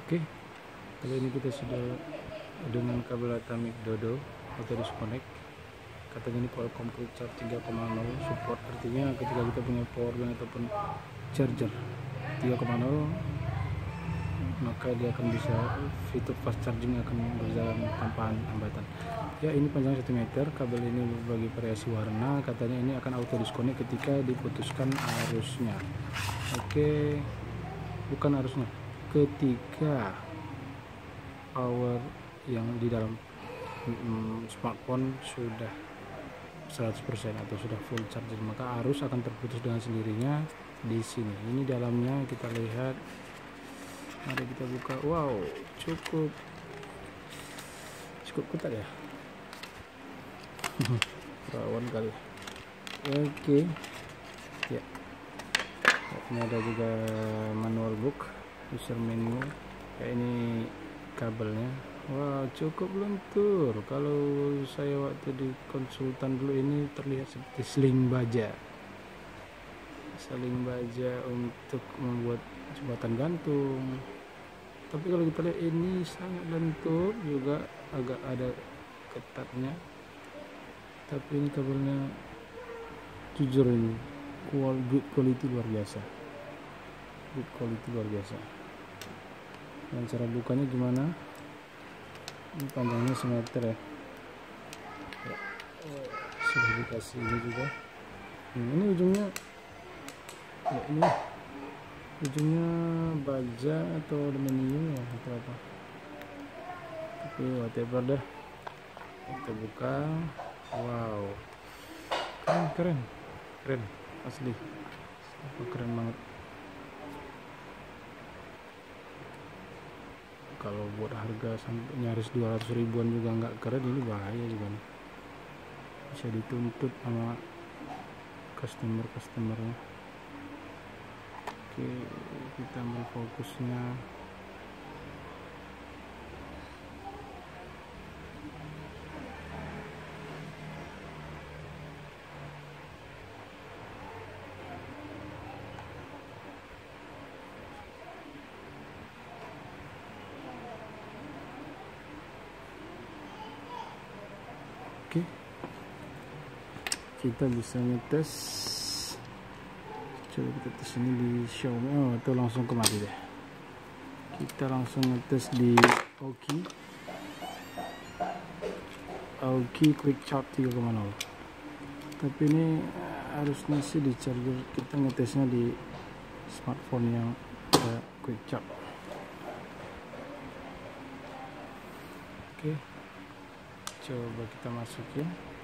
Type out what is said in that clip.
Oke, kali ini kita sudah dengan kabel Atamic Dodo auto disconnect. Katanya ini Qualcomm Quick Charge 3.0 support, artinya ketika kita punya power bank ataupun charger 3.0 maka dia akan bisa fitur fast charging akan berjalan tanpa hambatan. Ya, ini panjang 1 meter. Kabel ini berbagi variasi warna. Katanya ini akan auto disconnect ketika diputuskan arusnya. Oke, bukan arusnya, ketika power yang di dalam smartphone sudah 100% atau sudah full charger, maka arus akan terputus dengan sendirinya di sini. Ini dalamnya kita lihat. Mari kita buka. Wow, cukup ketat ya. Rawan kali. Oke. Ya. Ini ada juga manual book, user menu. Kayak ini kabelnya. Wah, cukup lentur. Kalau saya waktu di konsultan dulu ini terlihat seperti seling baja untuk membuat jembatan gantung. Tapi kalau kita lihat ini sangat lentur, juga agak ada ketatnya. Tapi ini kabelnya jujur ini good quality luar biasa. Dan cara bukanya gimana? Ini panjangnya 1 meter ya. Sudah dikasih ini juga. Ini ujungnya ya, ini ujungnya baja atau aluminium ya atau apa, tapi whatever dah. Kita buka. Wow, keren asli, keren banget. Kalau buat harga sampai nyaris 200 ribuan juga nggak keren, ini bahaya juga nih. Bisa dituntut sama customernya. Oke, kita ambil fokusnya. Oke, kita bisa ngetes. Coba kita tes ini di Xiaomi. Oh, itu langsung kemari deh. Kita langsung ngetes di Aoki Quick Charge 3.0. Tapi ini harusnya sih di charger. Kita ngetesnya di smartphone yang Quick Charge. Oke, coba kita masukin.